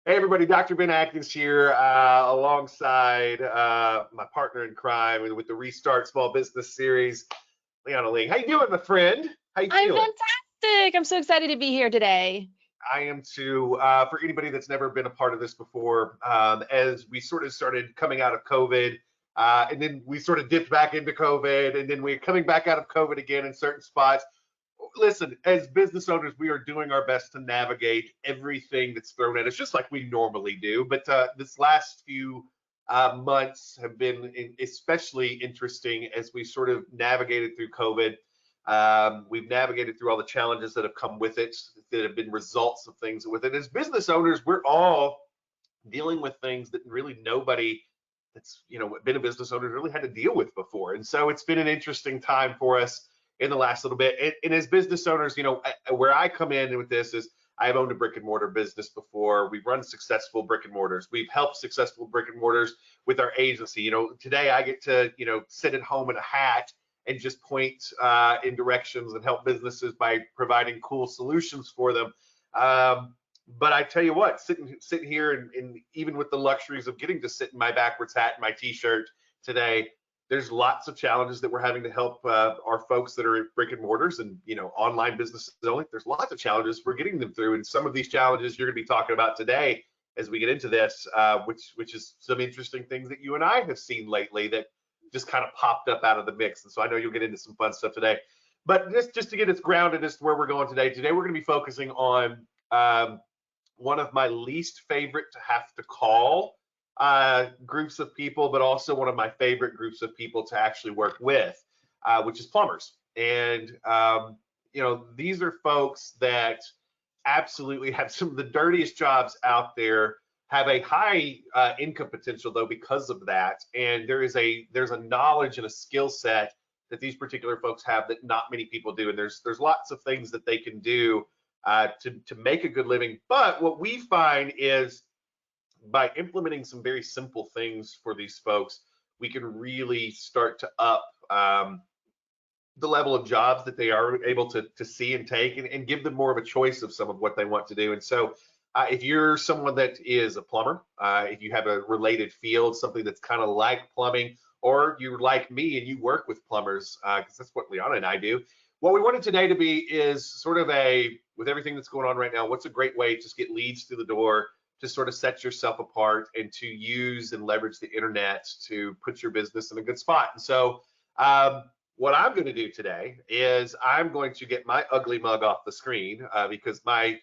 Hey everybody, Dr. Ben Atkins here, alongside my partner in crime and with the Restart Small Business Series, Liana Lina. How you doing, my friend? How you I'm feeling? fantastic. I'm so excited to be here today. I am too. For anybody that's never been a part of this before, as we sort of started coming out of COVID, and then we sort of dipped back into COVID, and then we're coming back out of COVID again in certain spots. Listen, as business owners, we are doing our best to navigate everything that's thrown at us, just like we normally do. But this last few months have been especially interesting as we sort of navigated through COVID. We've navigated through all the challenges that have come with it, that have been results of things with it. As business owners, we're all dealing with things that really nobody that's been a business owner really had to deal with before. And so it's been an interesting time for us in the last little bit. And as business owners, where I come in with this is I've owned a brick and mortar business before. We've run successful brick and mortars. We've helped successful brick and mortars with our agency. Today I get to, sit at home in a hat and just point in directions and help businesses by providing cool solutions for them. But I tell you what, sitting here and even with the luxuries of getting to sit in my backwards hat and my t-shirt today, there's lots of challenges that we're having to help our folks that are at brick and mortars and online businesses only. There's lots of challenges we're getting them through, and some of these challenges you're going to be talking about today as we get into this, which is some interesting things that you and I have seen lately that just kind of popped up out of the mix. And so I know you'll get into some fun stuff today. But just to get us grounded as to where we're going today, we're going to be focusing on one of my least favorite to have to call groups of people, but also one of my favorite groups of people to actually work with, which is plumbers. And these are folks that absolutely have some of the dirtiest jobs out there, have a high income potential though because of that. And there's a knowledge and a skill set that these particular folks have that not many people do. And there's lots of things that they can do to make a good living. But what we find is by implementing some very simple things for these folks, we can really start to up the level of jobs that they are able to see and take, and give them more of a choice of some of what they want to do. And so if you're someone that is a plumber, if you have a related field, something that's kind of like plumbing, or you're like me and you work with plumbers, because that's what Liana and I do. What we wanted today to be is sort of with everything that's going on right now, what's a great way to just get leads through the door, to sort of set yourself apart and to use and leverage the internet to put your business in a good spot. And so what I'm going to do today is I'm going to get my ugly mug off the screen because my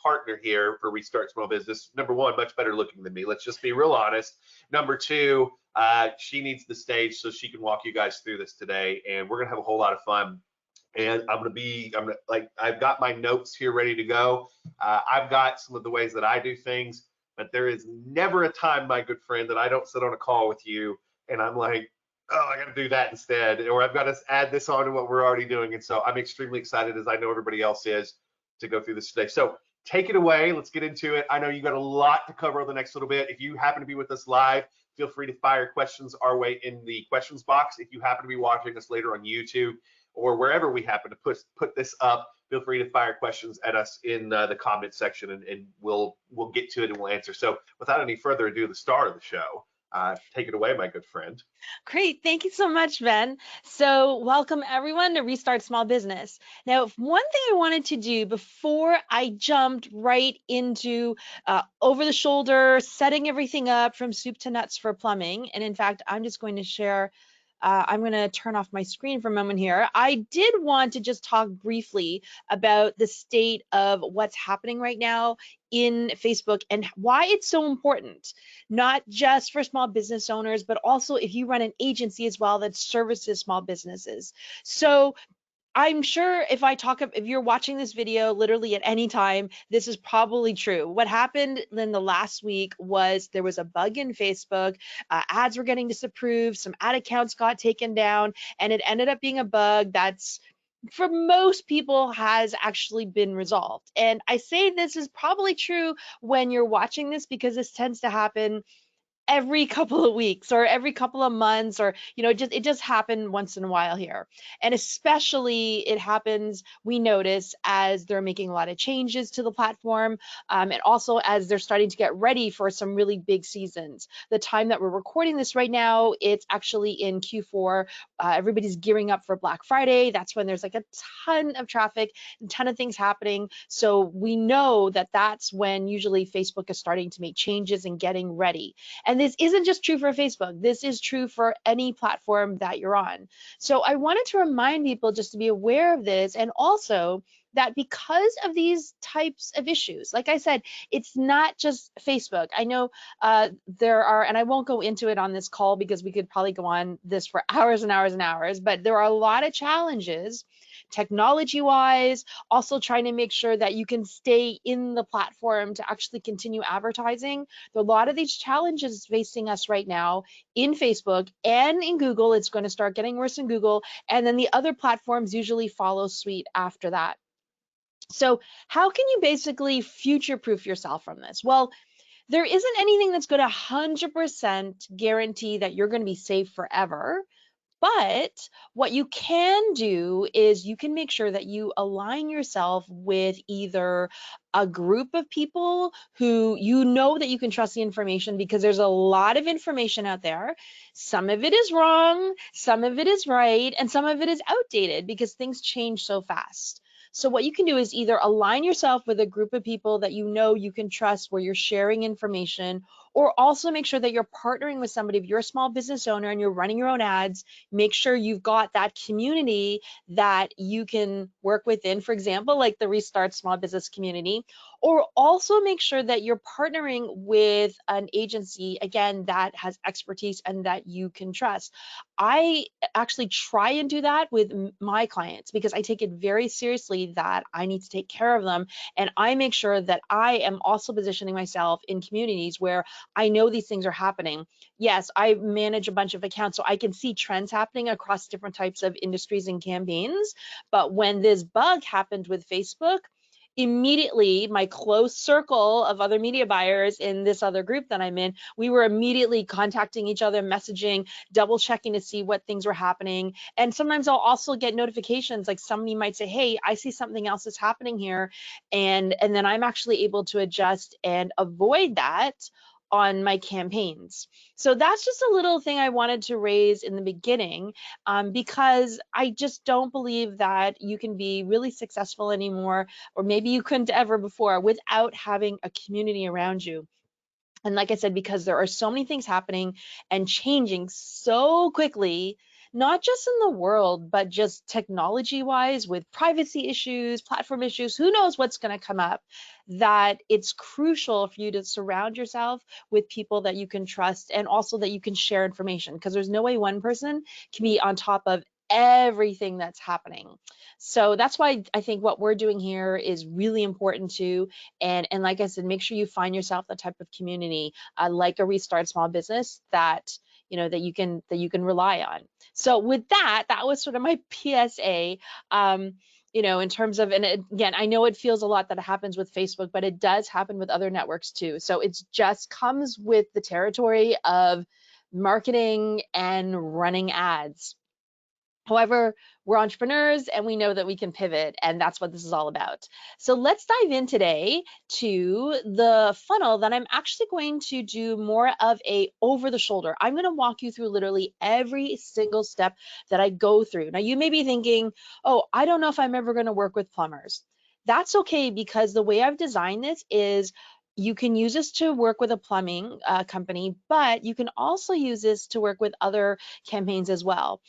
partner here for Restart Small Business, number one, much better looking than me. Let's just be real honest. Number two, she needs the stage so she can walk you guys through this today, and we're gonna have a whole lot of fun. And I've got my notes here ready to go. I've got some of the ways that I do things, but there is never a time, my good friend, that I don't sit on a call with you and I'm like, oh, I got to do that instead, or I've got to add this on to what we're already doing. And so I'm extremely excited, as I know everybody else is, to go through this today. So take it away. Let's get into it. I know you got a lot to cover over the next little bit. If you happen to be with us live, feel free to fire questions our way in the questions box. If you happen to be watching us later on YouTube or wherever we happen to put this up, feel free to fire questions at us in the comment section, and we'll get to it and we'll answer. So without any further ado, the star of the show, take it away, my good friend. Great. Thank you so much, Ben. So, welcome everyone to Restart Small Business. Now, one thing I wanted to do before I jumped right into over the shoulder, setting everything up from soup to nuts for plumbing, and in fact, I'm just going to share. I'm going to turn off my screen for a moment here. I did want to just talk briefly about the state of what's happening right now in Facebook and why it's so important, not just for small business owners, but also if you run an agency as well that services small businesses. So I'm sure if you're watching this video literally at any time, this is probably true. What happened in the last week was there was a bug in Facebook. Ads were getting disapproved. Some ad accounts got taken down, and it ended up being a bug that's for most people has actually been resolved. And I say this is probably true when you're watching this because this tends to happen every couple of weeks or every couple of months, or it just happened once in a while here. And especially it happens, we notice, as they're making a lot of changes to the platform, and also as they're starting to get ready for some really big seasons. The time that we're recording this right now, it's actually in Q4. Everybody's gearing up for Black Friday. That's when there's like a ton of traffic, a ton of things happening. So we know that that's when usually Facebook is starting to make changes and getting ready. And this isn't just true for Facebook. This is true for any platform that you're on. So I wanted to remind people just to be aware of this, and also that because of these types of issues, like I said, it's not just Facebook. I know there are, and I won't go into it on this call because we could probably go on this for hours and hours and hours, but there are a lot of challenges technology wise, also trying to make sure that you can stay in the platform to actually continue advertising. There are a lot of these challenges facing us right now in Facebook and in Google. It's going to start getting worse in Google, and then the other platforms usually follow suite after that. So how can you basically future proof yourself from this? Well, there isn't anything that's going to 100% guarantee that you're going to be safe forever. But what you can do is you can make sure that you align yourself with either a group of people who you know that you can trust the information, because there's a lot of information out there. Some of it is wrong, some of it is right, and some of it is outdated because things change so fast. So what you can do is either align yourself with a group of people that you know you can trust where you're sharing information, or also make sure that you're partnering with somebody. If you're a small business owner and you're running your own ads, make sure you've got that community that you can work within, for example, like the Restart Small Business community, or also make sure that you're partnering with an agency, again, that has expertise and that you can trust. I actually try and do that with my clients because I take it very seriously that I need to take care of them. And I make sure that I am also positioning myself in communities where I know these things are happening. Yes, I manage a bunch of accounts, so I can see trends happening across different types of industries and campaigns. But when this bug happened with Facebook, immediately my close circle of other media buyers in this other group that I'm in, we were immediately contacting each other, messaging, double checking to see what things were happening. And sometimes I'll also get notifications, like somebody might say, hey, I see something else is happening here. And then I'm actually able to adjust and avoid that on my campaigns. So that's just a little thing I wanted to raise in the beginning, because I just don't believe that you can be really successful anymore, or maybe you couldn't ever before, without having a community around you. And like I said, because there are so many things happening and changing so quickly, not just in the world, but just technology wise, with privacy issues, platform issues, who knows what's going to come up, that it's crucial for you to surround yourself with people that you can trust, and also that you can share information, because there's no way one person can be on top of everything that's happening. So that's why I think what we're doing here is really important too. And like I said, make sure you find yourself the type of community, like a Restart Small Business, that that you can rely on. So with that, that was sort of my PSA. In terms of, and again, I know it feels a lot that it happens with Facebook, but it does happen with other networks too. So it just comes with the territory of marketing and running ads. However, we're entrepreneurs and we know that we can pivot, and that's what this is all about. So let's dive in today to the funnel that I'm actually going to do more of a over the shoulder. I'm going to walk you through literally every single step that I go through. Now you may be thinking, oh, I don't know if I'm ever going to work with plumbers. That's okay, because the way I've designed this is you can use this to work with a plumbing company, but you can also use this to work with other campaigns as well.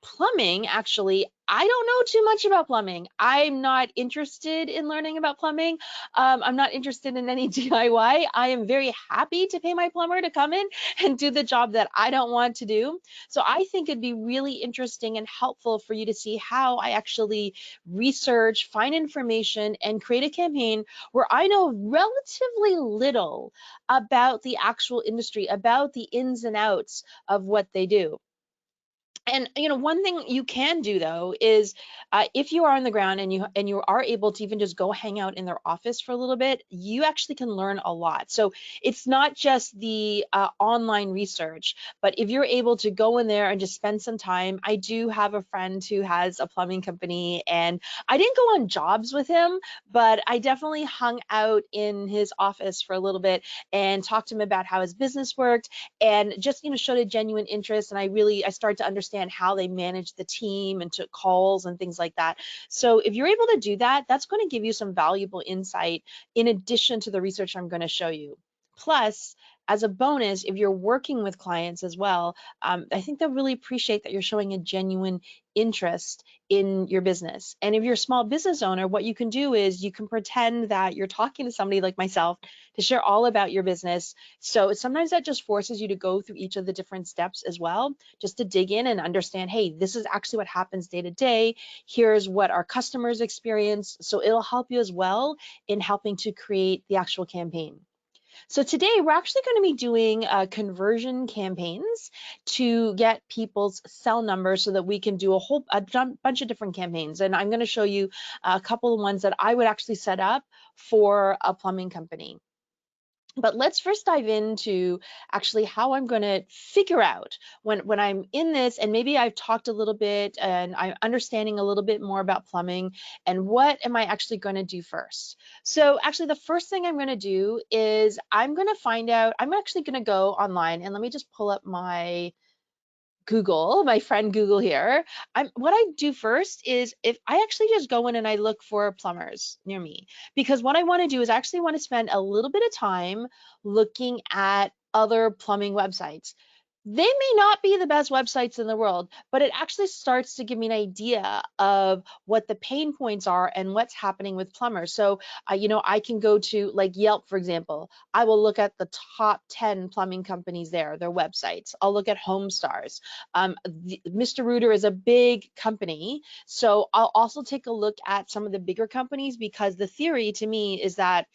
Plumbing, actually, I don't know too much about plumbing. I'm not interested in learning about plumbing. I'm not interested in any DIY. I am very happy to pay my plumber to come in and do the job that I don't want to do. So I think it'd be really interesting and helpful for you to see how I actually research, find information, and create a campaign where I know relatively little about the actual industry, about the ins and outs of what they do. And one thing you can do though is if you are on the ground and you are able to even just go hang out in their office for a little bit, you actually can learn a lot. So it's not just the online research, but if you're able to go in there and just spend some time. I do have a friend who has a plumbing company, and I didn't go on jobs with him, but I definitely hung out in his office for a little bit and talked to him about how his business worked, and just showed a genuine interest. And I started to understand how they manage the team and took calls and things like that. So if you're able to do that, that's going to give you some valuable insight in addition to the research I'm going to show you. Plus, as a bonus, if you're working with clients as well, I think they'll really appreciate that you're showing a genuine interest in your business. And if you're a small business owner, what you can do is you can pretend that you're talking to somebody like myself to share all about your business. So sometimes that just forces you to go through each of the different steps as well, just to dig in and understand, hey, this is actually what happens day to day. Here's what our customers experience. So it'll help you as well in helping to create the actual campaign. So today we're actually going to be doing conversion campaigns to get people's cell numbers so that we can do a bunch of different campaigns. And I'm going to show you a couple of ones that I would actually set up for a plumbing company. But let's first dive into actually how I'm going to figure out when I'm in this, and maybe I've talked a little bit and I'm understanding a little bit more about plumbing, and what am I actually going to do first. So actually the first thing I'm going to do is I'm going to find out, I'm actually going to go online, and let me just pull up my Google, my friend Google here. What I do first is if I actually just go in and I look for plumbers near me, because what I want to do is I actually want to spend a little bit of time looking at other plumbing websites. They may not be the best websites in the world, but it actually starts to give me an idea of what the pain points are and what's happening with plumbers. So, I can go to like Yelp, for example. I will look at the top 10 plumbing companies there, their websites. I'll look at HomeStars. Mr. Rooter is a big company, so I'll also take a look at some of the bigger companies, because the theory to me is that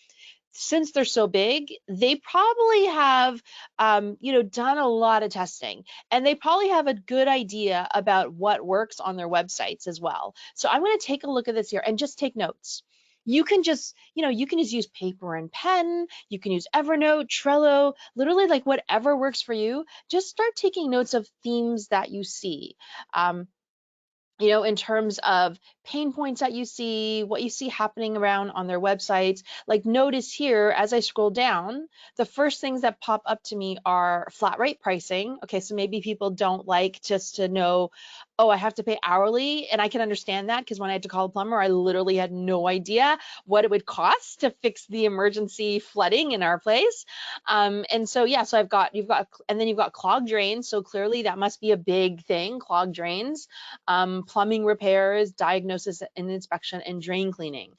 since they're so big, they probably have, done a lot of testing, and they probably have a good idea about what works on their websites as well. So I'm going to take a look at this here and just take notes. You can just use paper and pen. You can use Evernote, Trello, literally like whatever works for you. Just start taking notes of themes that you see. Um, in terms of pain points that you see, what you see happening around on their websites. Like notice here, as I scroll down, the first things that pop up to me are flat rate pricing. Okay, so maybe people don't like just to know, oh, I have to pay hourly. And I can understand that, because when I had to call a plumber, I literally had no idea what it would cost to fix the emergency flooding in our place. And so, yeah, so and then you've got clogged drains. So clearly that must be a big thing, clogged drains. Plumbing repairs, diagnosis and inspection, and drain cleaning.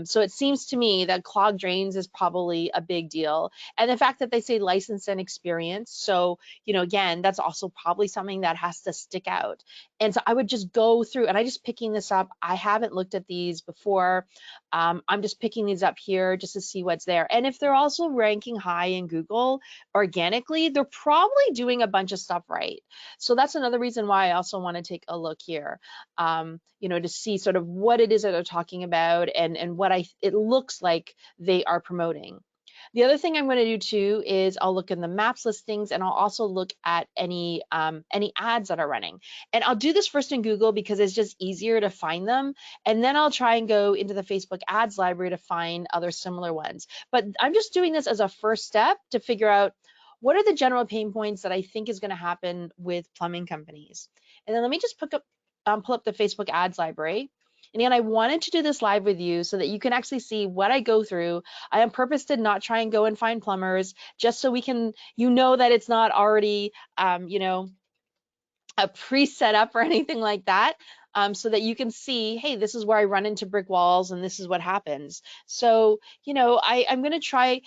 So it seems to me that clogged drains is probably a big deal. And the fact that they say license and experience. So, again, that's also probably something that has to stick out. And so I would just go through, and I just picking this up. I haven't looked at these before. I'm just picking these up here just to see what's there. And if they're also ranking high in Google organically, they're probably doing a bunch of stuff right. So that's another reason why I also want to take a look here, to see sort of what it is that they're talking about, and what it looks like they are promoting. The other thing I'm going to do too is I'll look in the maps listings, and I'll also look at any ads that are running. And I'll do this first in Google because it's just easier to find them. And then I'll try and go into the Facebook ads library to find other similar ones. But I'm just doing this as a first step to figure out what are the general pain points that I think is going to happen with plumbing companies. And then let me just pull up the Facebook ads library. And again, I wanted to do this live with you so that you can actually see what I go through. I on purpose did not try and go and find plumbers, just so we can, that it's not already, a pre-set up or anything like that. So that you can see, hey, this is where I run into brick walls and this is what happens. So, I'm going to try.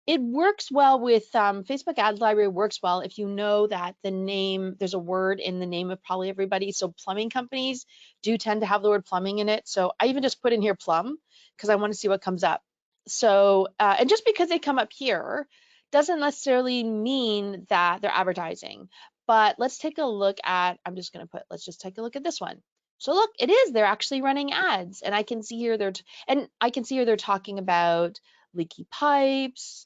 It works well with Facebook Ads Library works well if you know that there's a word in the name of probably everybody. So plumbing companies do tend to have the word plumbing in it. So I even just put in here plum because I want to see what comes up. So, and just because they come up here doesn't necessarily mean that they're advertising. But let's take a look at, let's just take a look at this one. So look, it is, they're actually running ads, and I can see here they're talking about leaky pipes,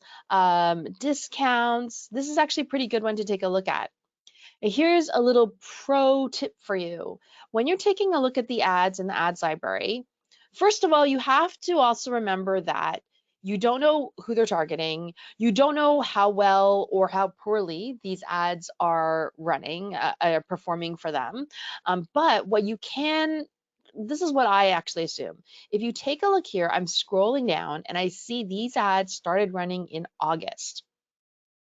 discounts. This is actually a pretty good one to take a look at. Now, here's a little pro tip for you. When you're taking a look at the ads in the ads library, first of all, you have to also remember that you don't know who they're targeting. You don't know how well or how poorly these ads are running, are performing for them. But what you can, this is what I actually assume. If you take a look here, I'm scrolling down and I see these ads started running in August.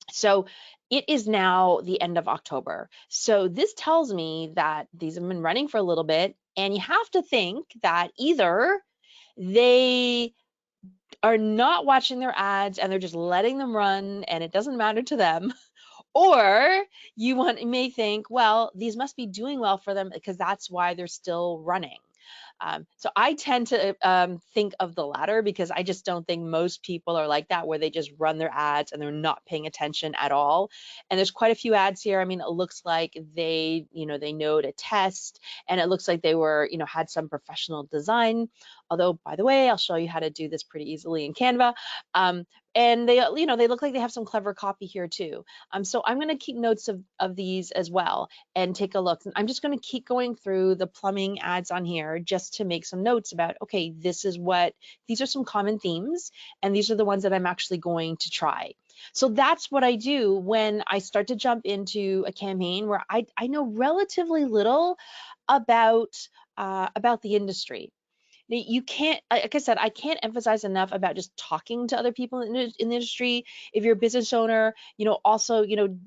So it is now the end of October. So this tells me that these have been running for a little bit, and you have to think that either they are not watching their ads and they're just letting them run and it doesn't matter to them, or you may think, well, these must be doing well for them because that's why they're still running. So I tend to think of the latter, because I just don't think most people are like that, where they just run their ads and they're not paying attention at all. And there's quite a few ads here. I mean, it looks like they know to test, and it looks like they were, had some professional design. Although, by the way, I'll show you how to do this pretty easily in Canva. And they, they look like they have some clever copy here too. So I'm going to keep notes of these as well and take a look. I'm just going to keep going through the plumbing ads on here just to make some notes about, okay, these are some common themes, and these are the ones that I'm actually going to try. So that's what I do when I start to jump into a campaign where I know relatively little about the industry. You can't, like I said, I can't emphasize enough about just talking to other people in the industry. If you're a business owner, also,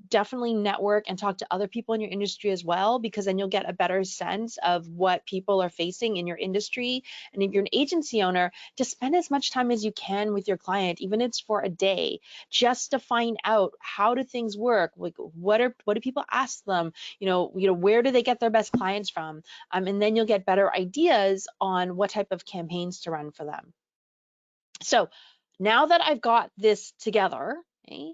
definitely network and talk to other people in your industry as well, because then you'll get a better sense of what people are facing in your industry. And if you're an agency owner, just spend as much time as you can with your client, even if it's for a day, just to find out how do things work, like what do people ask them, where do they get their best clients from, and then you'll get better ideas on what type of campaigns to run for them. So now that I've got this together, okay,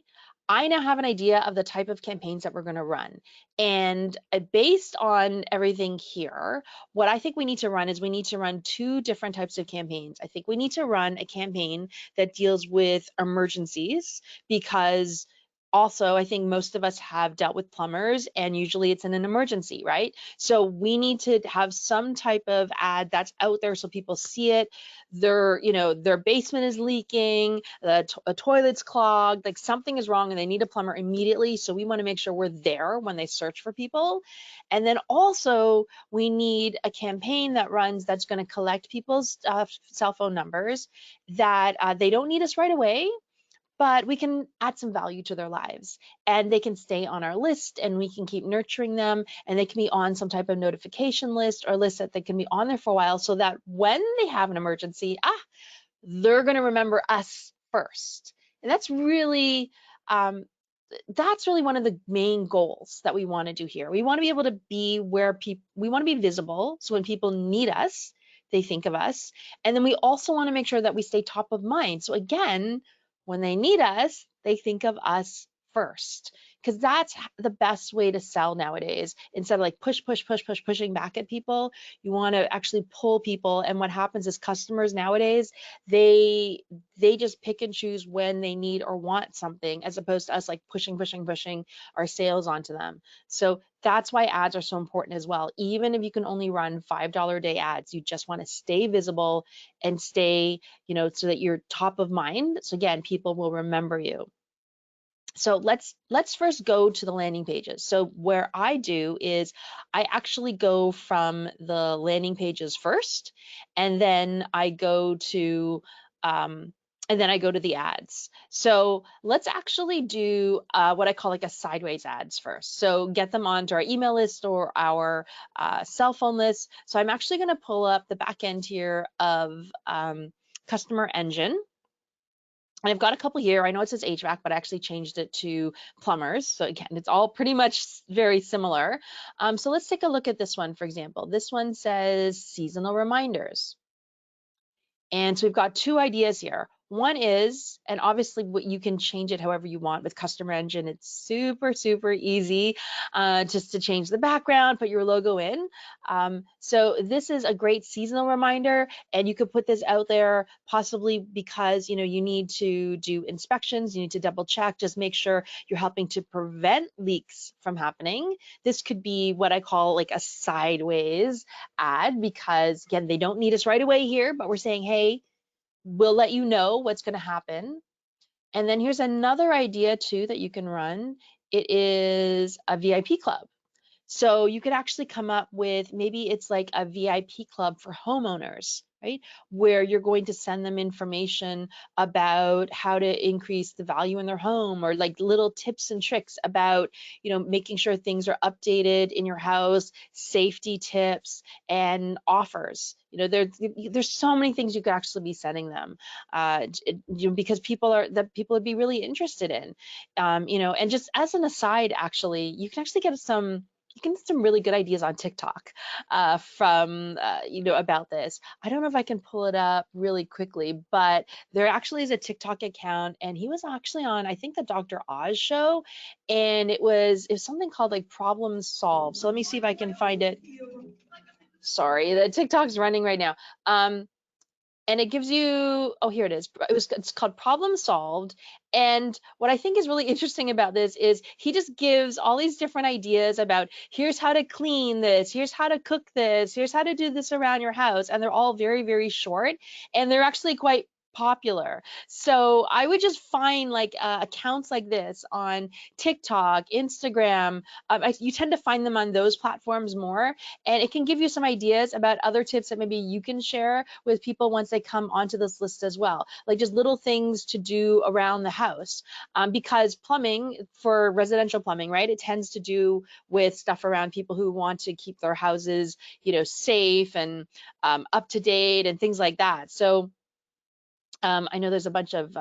I now have an idea of the type of campaigns that we're going to run. And based on everything here, what I think we need to run is we need to run two different types of campaigns. I think we need to run a campaign that deals with emergencies, because also, I think most of us have dealt with plumbers, and usually it's in an emergency, right? So we need to have some type of ad that's out there so people see it. Their basement is leaking, a toilet's clogged, like something is wrong and they need a plumber immediately. So we want to make sure we're there when they search for people. And then also we need a campaign that runs that's going to collect people's cell phone numbers, that they don't need us right away, but we can add some value to their lives, and they can stay on our list, and we can keep nurturing them, and they can be on some type of notification list or list that they can be on there for a while, so that when they have an emergency, they're going to remember us first. And that's really one of the main goals that we want to do here. We want to be able to be where we want to be visible, so when people need us, they think of us. And then we also want to make sure that we stay top of mind. So again, when they need us, they think of us first, because that's the best way to sell nowadays. Instead of like pushing back at people, you want to actually pull people. And what happens is customers nowadays, they just pick and choose when they need or want something, as opposed to us like pushing our sales onto them. So that's why ads are so important as well. Even if you can only run $5 a day ads, you just want to stay visible and stay, so that you're top of mind. So again, people will remember you. So let's first go to the landing pages. So where I do is I actually go from the landing pages first, and then I go to the ads. So let's actually do what I call like a sideways ads first. So get them onto our email list or our cell phone list. So I'm actually going to pull up the back end here of Customer Engine. And I've got a couple here. I know it says HVAC, but I actually changed it to plumbers. So again, it's all pretty much very similar. So let's take a look at this one, for example. This one says seasonal reminders. And so we've got two ideas here. One is, and obviously you can change it however you want with Customer Engine. It's super, super easy just to change the background, put your logo in. So this is a great seasonal reminder, and you could put this out there possibly because you need to do inspections, you need to double check, just make sure you're helping to prevent leaks from happening. This could be what I call like a sideways ad, because again, they don't need us right away here, but we're saying, hey, we'll let you know what's going to happen. And then here's another idea too that you can run. It is a VIP club. So you could actually come up with, maybe it's like a VIP club for homeowners, right? Where you're going to send them information about how to increase the value in their home, or like little tips and tricks about, making sure things are updated in your house, safety tips and offers. There's so many things you could actually be sending them, because people would be really interested in, and just as an aside, actually, you can actually get some really good ideas on TikTok from about this. I don't know if I can pull it up really quickly, but there actually is a TikTok account, and he was actually on, I think, the Dr. Oz show, and it was something called like Problem Solved. So let me see if I can find it. Sorry, the TikTok's running right now. And it gives you, oh, here it is. It's called Problem Solved. And what I think is really interesting about this is he just gives all these different ideas about, here's how to clean this, here's how to cook this, here's how to do this around your house. And they're all very, very short, and they're actually quite popular. So I would just find like accounts like this on TikTok, Instagram. You tend to find them on those platforms more, and it can give you some ideas about other tips that maybe you can share with people once they come onto this list as well, like just little things to do around the house, because plumbing, for residential plumbing, right, it tends to do with stuff around people who want to keep their houses safe and up to date and things like that. So I know there's a bunch of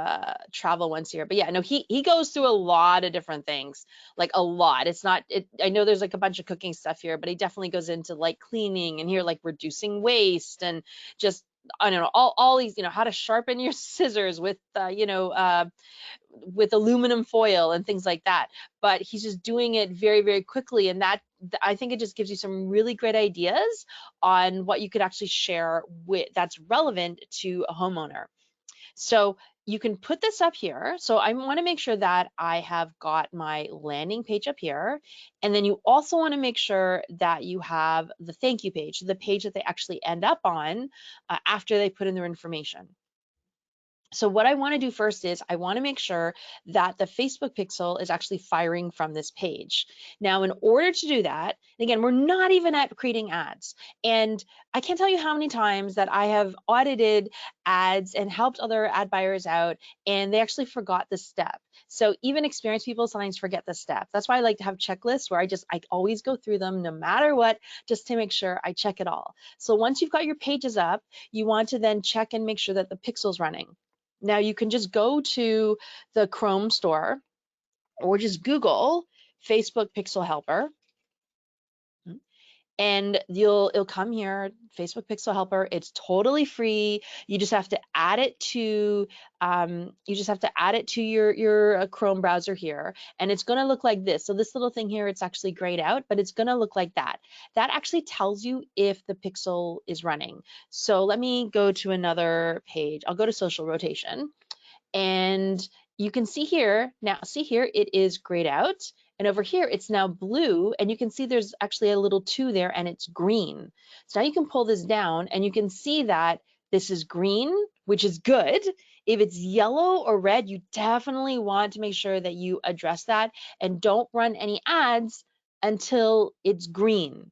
travel ones here, but yeah, no, he goes through a lot of different things, like a lot. It's not, I know there's like a bunch of cooking stuff here, but he definitely goes into like cleaning, and here like reducing waste, and just, I don't know, all these, how to sharpen your scissors with aluminum foil and things like that. But he's just doing it very, very quickly, and that, I think it just gives you some really great ideas on what you could actually share with that's relevant to a homeowner. So you can put this up here. So I want to make sure that I have got my landing page up here. And then you also want to make sure that you have the thank you page, the page that they actually end up on after they put in their information. So what I want to do first is I want to make sure that the Facebook pixel is actually firing from this page. Now, in order to do that, again, we're not even at creating ads. And I can't tell you how many times that I have audited ads and helped other ad buyers out, and they actually forgot the step. So even experienced people sometimes forget the step. That's why I like to have checklists where I always go through them no matter what, just to make sure I check it all. So once you've got your pages up, you want to then check and make sure that the pixel's running. Now you can just go to the Chrome store or just Google Facebook Pixel Helper, and it'll come here, Facebook Pixel Helper. It's totally free. You just have to add it to your Chrome browser here, and it's going to look like this. So this little thing here, it's actually grayed out, but it's going to look like that. That actually tells you if the pixel is running. So let me go to another page. I'll go to Social Rotation. And you can see here, it is grayed out. And over here, it's now blue. And you can see there's actually a little 2 there, and it's green. So now you can pull this down, and you can see that this is green, which is good. If it's yellow or red, you definitely want to make sure that you address that and don't run any ads until it's green.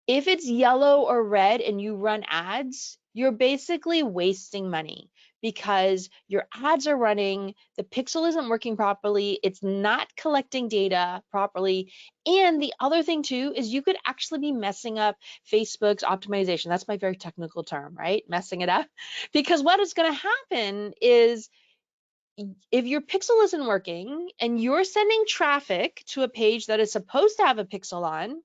If it's yellow or red and you run ads, you're basically wasting money, because your ads are running, the pixel isn't working properly, it's not collecting data properly. And the other thing too is you could actually be messing up Facebook's optimization. That's my very technical term, right? Messing it up. Because what is going to happen is, if your pixel isn't working and you're sending traffic to a page that is supposed to have a pixel on,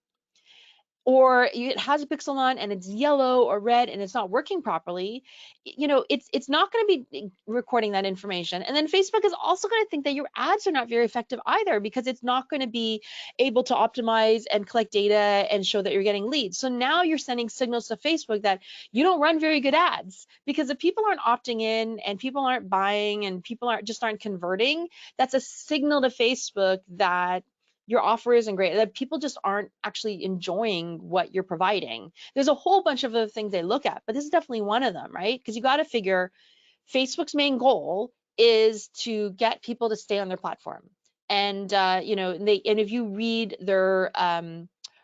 or it has a pixel on and it's yellow or red and it's not working properly, you know, it's not going to be recording that information. And then Facebook is also going to think that your ads are not very effective either, because it's not going to be able to optimize and collect data and show that you're getting leads. So now you're sending signals to Facebook that you don't run very good ads, because if people aren't opting in and people aren't buying and people aren't converting, that's a signal to Facebook that your offer isn't great, that people just aren't actually enjoying what you're providing. There's a whole bunch of other things they look at, but this is definitely one of them, right? Because you got to figure Facebook's main goal is to get people to stay on their platform. And you know, and if you read their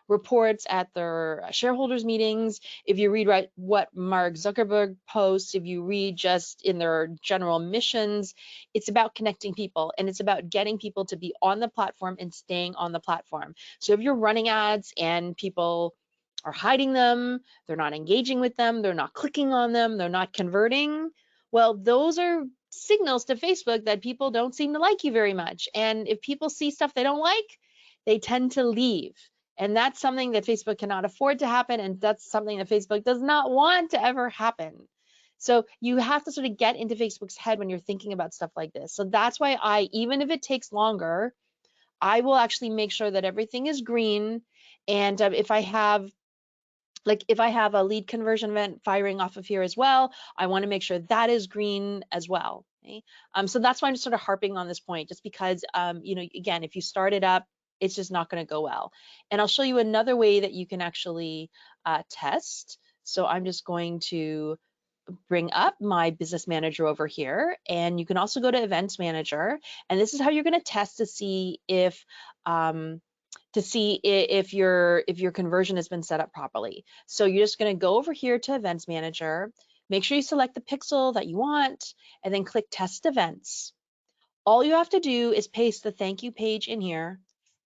reports at their shareholders meetings, if you read what Mark Zuckerberg posts, if you read just in their general missions, it's about connecting people and it's about getting people to be on the platform and staying on the platform. So if you're running ads and people are hiding them, they're not engaging with them, they're not clicking on them, they're not converting, well, those are signals to Facebook that people don't seem to like you very much. And if people see stuff they don't like, they tend to leave. And that's something that Facebook cannot afford to happen. And that's something that Facebook does not want to ever happen. So you have to sort of get into Facebook's head when you're thinking about stuff like this. So that's why even if it takes longer, I will actually make sure that everything is green. And if I have a lead conversion event firing off of here as well, I want to make sure that is green as well. Okay? So that's why I'm sort of harping on this point, just because, you know, again, if you start it up, it's just not going to go well. And I'll show you another way that you can actually test. So I'm just going to bring up my business manager over here, and you can also go to events manager, and this is how you're going to test to see if your conversion has been set up properly. So you're just going to go over here to Events Manager, make sure you select the pixel that you want, and then click Test Events. All you have to do is paste the thank you page in here,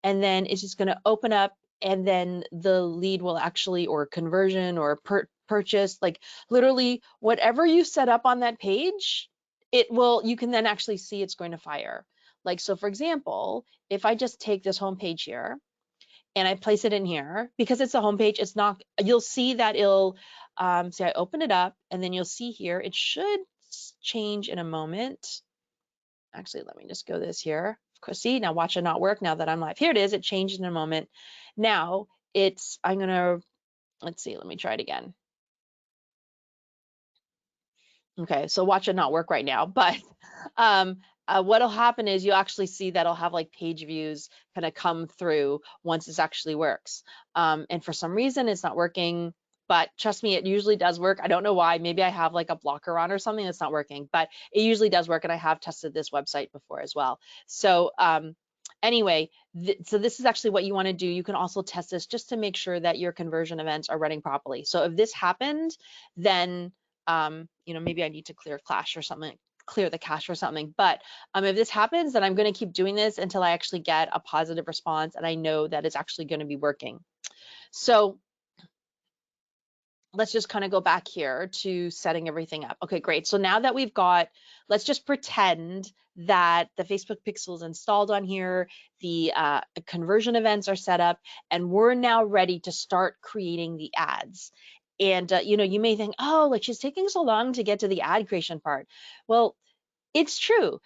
and then it's just going to open up, and then the lead will actually, or conversion or purchase, like literally whatever you set up on that page, you can then actually see it's going to fire. Like, so for example, if I just take this home page here, and I place it in here, because it's a home page, it's not, you'll see that it'll, see, I open it up, and then you'll see here, it should change in a moment. Actually, let me just go this here. Of course, see, now watch it not work now that I'm live. Here it is, it changed in a moment. Now let's see, let me try it again. Okay, so watch it not work right now, but what'll happen is you'll actually see that it'll have like page views kind of come through once this actually works. And for some reason it's not working, but trust me, it usually does work. I don't know why, maybe I have like a blocker on or something that's not working, but it usually does work, and I have tested this website before as well. So anyway, so this is actually what you want to do. You can also test this just to make sure that your conversion events are running properly. So if this happened, then you know, maybe I need to clear the cache or something. But if this happens, then I'm going to keep doing this until I actually get a positive response and I know that it's actually going to be working. So let's just kind of go back here to setting everything up. Okay, great. So now that we've got, let's just pretend that the Facebook pixel is installed on here, the conversion events are set up, and we're now ready to start creating the ads. And you know, you may think, oh, like she's taking so long to get to the ad creation part. Well, it's true.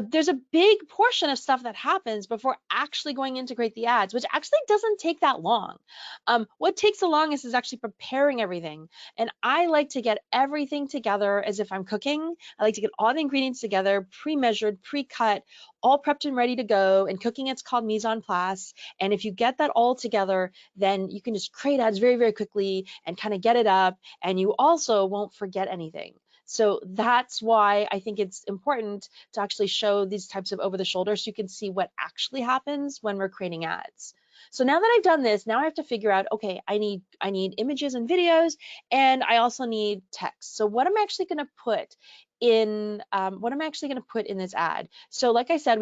There's a big portion of stuff that happens before actually going to integrate the ads, which actually doesn't take that long. What takes the longest is actually preparing everything. And I like to get everything together as if I'm cooking. I like to get all the ingredients together, pre-measured, pre-cut, all prepped and ready to go. In cooking, it's called mise en place. And if you get that all together, then you can just create ads very, very quickly and kind of get it up. And you also won't forget anything. So that's why I think it's important to actually show these types of over the shoulder so you can see what actually happens when we're creating ads. So now that I've done this, now I have to figure out, okay, I need images and videos, and I also need text. So what am I actually going to put in this ad? So like I said,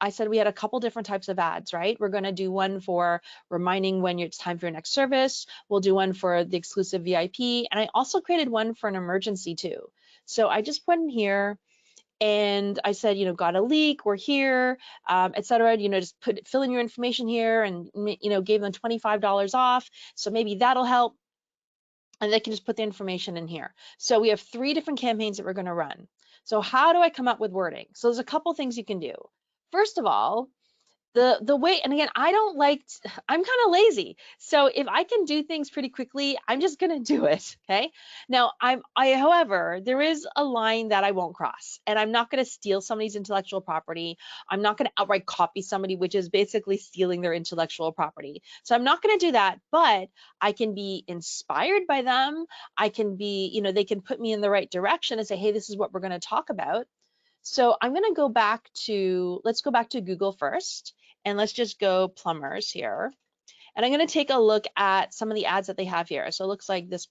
I said we had a couple different types of ads, right? We're going to do one for reminding when it's time for your next service. We'll do one for the exclusive VIP. And I also created one for an emergency too. So I just put in here, and I said, got a leak, we're here, etc. Just fill in your information here, and gave them $25 off. So maybe that'll help. And they can just put the information in here. So we have 3 different campaigns that we're going to run. So how do I come up with wording? So there's a couple things you can do. First of all, the way, and again, I'm kind of lazy. So if I can do things pretty quickly, I'm just gonna do it. Okay. Now however, there is a line that I won't cross, and I'm not gonna steal somebody's intellectual property. I'm not gonna outright copy somebody, which is basically stealing their intellectual property. So I'm not gonna do that, but I can be inspired by them. I can be, they can put me in the right direction and say, hey, this is what we're gonna talk about. So I'm going to go back to, let's go back to Google first, and let's just go plumbers here. And I'm going to take a look at some of the ads that they have here. So it looks like this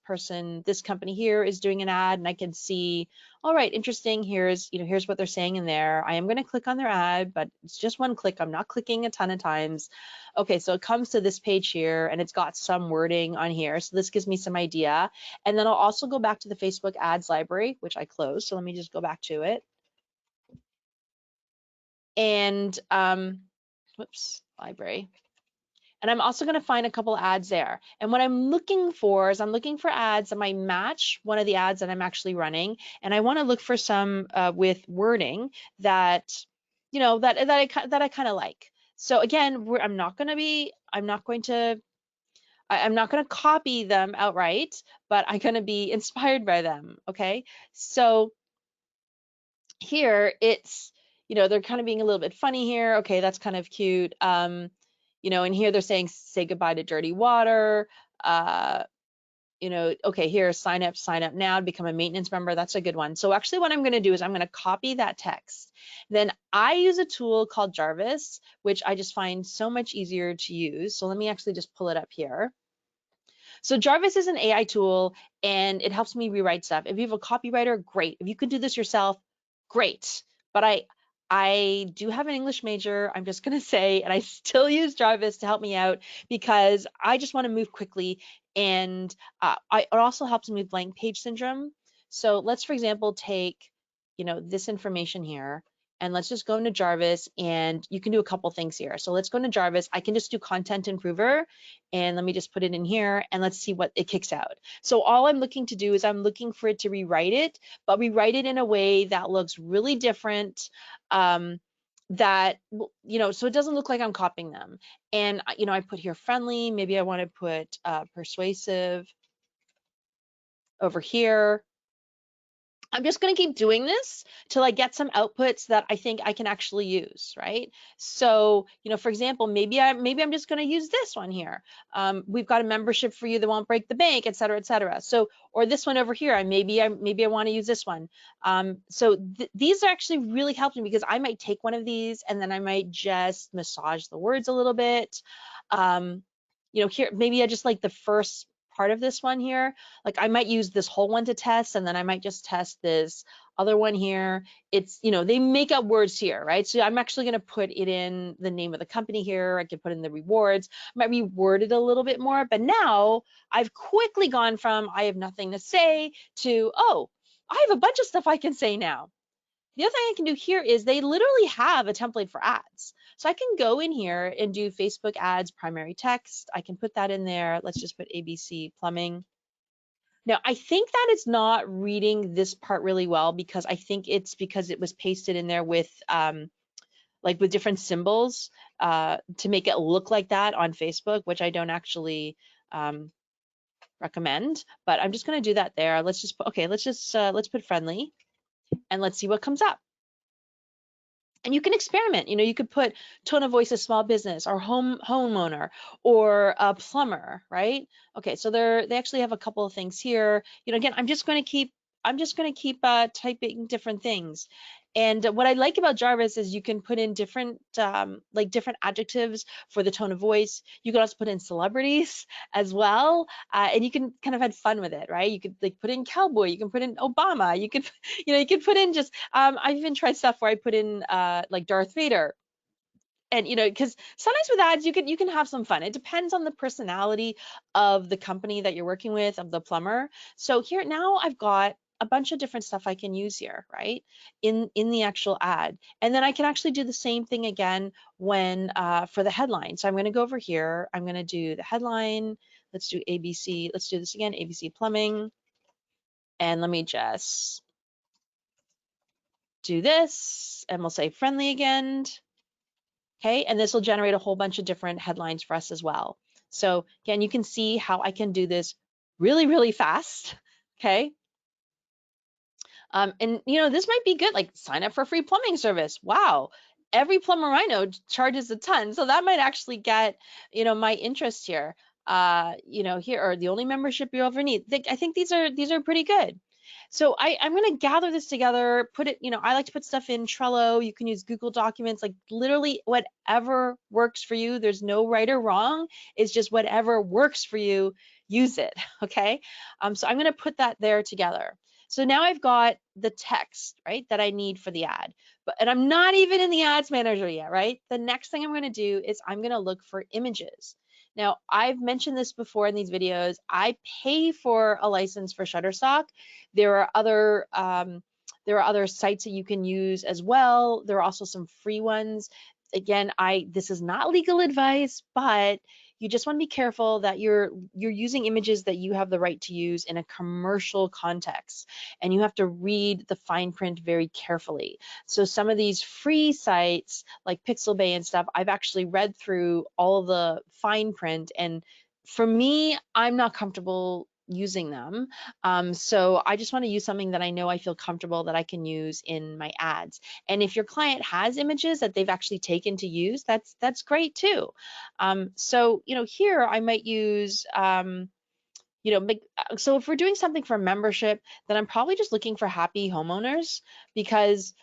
company here is doing an ad, and I can see, all right, interesting. Here's what they're saying in there. I am going to click on their ad, but it's just one click. I'm not clicking a ton of times. Okay, so it comes to this page here, and it's got some wording on here. So this gives me some idea. And then I'll also go back to the Facebook ads library, which I closed. So let me just go back to it. And whoops, library. And I'm also going to find a couple ads there. And what I'm looking for is I'm looking for ads that might match one of the ads that I'm actually running. And I want to look for some with wording that, that I kind of like. So again, I'm not going to copy them outright, but I'm going to be inspired by them. Okay. So here it's, they're kind of being a little bit funny here. Okay, that's kind of cute. And here they're saying, say goodbye to dirty water. Okay, here, sign up now to become a maintenance member. That's a good one. So actually what I'm going to do is I'm going to copy that text. Then I use a tool called Jarvis, which I just find so much easier to use. So let me actually just pull it up here. So Jarvis is an AI tool, and it helps me rewrite stuff. If you have a copywriter, great. If you can do this yourself, great. But I do have an English major, I'm just gonna say, and I still use Jarvis to help me out because I just want to move quickly, and it also helps me with blank page syndrome. So let's, for example, take this information here, and let's just go into Jarvis, and you can do a couple things here. So let's go into Jarvis. I can just do content improver, and let me just put it in here, and let's see what it kicks out. So all I'm looking to do is I'm looking for it to rewrite it, but rewrite it in a way that looks really different, that, so it doesn't look like I'm copying them. And, I put here friendly, maybe I want to put persuasive over here. I'm just going to keep doing this till I get some outputs that I think I can actually use, right? So, for example, maybe I'm just going to use this one here. We've got a membership for you that won't break the bank, et cetera, et cetera. So, or this one over here, maybe I want to use this one. So these are actually really helping because I might take one of these and then I might just massage the words a little bit. Here, maybe I just like the first part of this one here. Like I might use this whole one to test, and then I might just test this other one here. It's, they make up words here, right? So I'm actually going to put it in the name of the company here. I could put in the rewards. I might reword it a little bit more, but now I've quickly gone from I have nothing to say to, oh, I have a bunch of stuff I can say now. The other thing I can do here is they literally have a template for ads. So I can go in here and do Facebook ads, primary text. I can put that in there. Let's just put ABC plumbing. Now, I think that it's not reading this part really well because I think it's because it was pasted in there with with different symbols to make it look like that on Facebook, which I don't actually recommend. But I'm just going to do that there. Let's just put, okay, let's put friendly, and let's see what comes up. And you can experiment. You could put tone of voice as small business or homeowner or a plumber, right? Okay, so they actually have a couple of things here. Again, I'm just going to keep typing different things. And what I like about Jarvis is you can put in different different adjectives for the tone of voice. You can also put in celebrities as well, and you can kind of have fun with it, right? You could put in cowboy, you can put in Obama, you could you could put in just I've even tried stuff where I put in like Darth Vader. And because sometimes with ads you can have some fun. It depends on the personality of the company that you're working with, of the plumber. So here now I've got a bunch of different stuff I can use here, right? In the actual ad. And then I can actually do the same thing again when for the headline. So I'm going to go over here. I'm going to do the headline. Let's do ABC. Let's do this again, ABC Plumbing. And let me just do this, and we'll say friendly again. Okay, and this will generate a whole bunch of different headlines for us as well. So again, you can see how I can do this really, really fast. Okay. And this might be good, like sign up for free plumbing service. Wow. Every plumber I know charges a ton. So that might actually get, my interest here. Here are the only membership you ever need. I think these are pretty good. So I'm going to gather this together, put it, I like to put stuff in Trello. You can use Google Documents, like literally whatever works for you. There's no right or wrong. It's just whatever works for you, use it. Okay. So I'm going to put that there together. So now I've got the text, right, that I need for the ad, and I'm not even in the ads manager yet, right? The next thing I'm going to do is I'm going to look for images. Now, I've mentioned this before in these videos. I pay for a license for Shutterstock. There are other sites that you can use as well. There are also some free ones. Again, this is not legal advice, but you just want to be careful that you're using images that you have the right to use in a commercial context, and you have to read the fine print very carefully. So some of these free sites like Pixabay and stuff, I've actually read through all the fine print, and for me, I'm not comfortable using them. So I just want to use something that I know I feel comfortable that I can use in my ads. And if your client has images that they've actually taken to use, that's great too. So here I might use so if we're doing something for membership, then I'm probably just looking for happy homeowners, because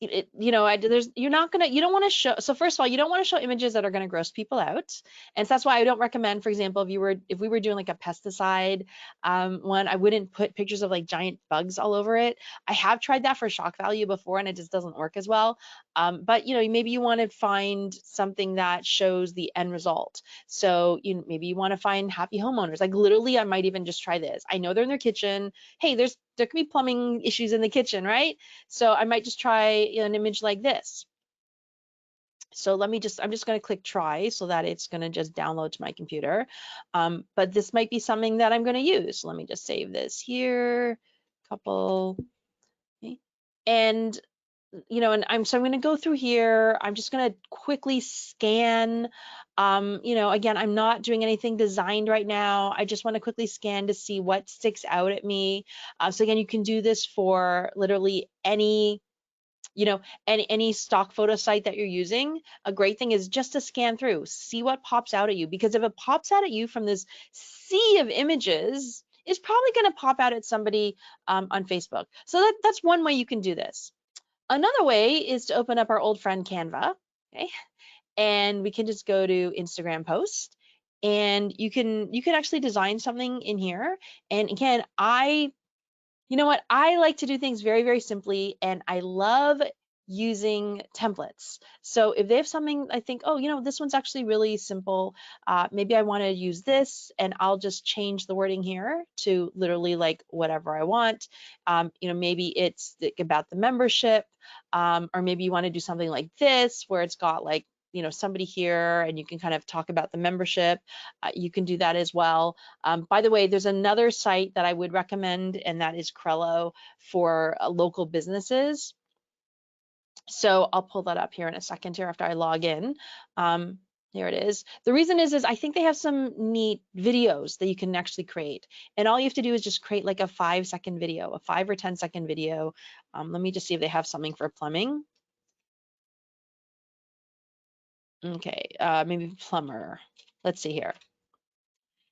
you don't want to show. So first of all, you don't want to show images that are going to gross people out, and so that's why I don't recommend, for example, if we were doing like a pesticide one, I wouldn't put pictures of like giant bugs all over it. I have tried that for shock value before, and it just doesn't work as well. But maybe you want to find something that shows the end result. So maybe you want to find happy homeowners. Like literally, I might even just try this. I know they're in their kitchen. Hey, there could be plumbing issues in the kitchen, right? So I might just try an image like this. So I'm just going to click try so that it's going to just download to my computer. But this might be something that I'm going to use. So let me just save this here, couple, okay. And and I'm going to go through here. I'm just going to quickly scan. Again, I'm not doing anything designed right now. I just want to quickly scan to see what sticks out at me. So again, you can do this for literally any any stock photo site that you're using. A great thing is just to scan through, see what pops out at you, because if it pops out at you from this sea of images, it's probably going to pop out at somebody on Facebook. So that's one way you can do this. Another way is to open up our old friend Canva, okay? And we can just go to Instagram post, and you can actually design something in here. And again, you know what? I like to do things very, very simply, and I love using templates. So if they have something, I think, oh, this one's actually really simple. Maybe I want to use this, and I'll just change the wording here to literally like whatever I want. Maybe it's about the membership, or maybe you want to do something like this where it's got like somebody here, and you can kind of talk about the membership. You can do that as well. By the way, there's another site that I would recommend, and that is Crello for local businesses. So I'll pull that up here in a second here after I log in. Here it is. The reason is I think they have some neat videos that you can actually create. And all you have to do is just create like a 5-second video, a 5 or 10-second video. Let me just see if they have something for plumbing. Okay, maybe plumber. Let's see here.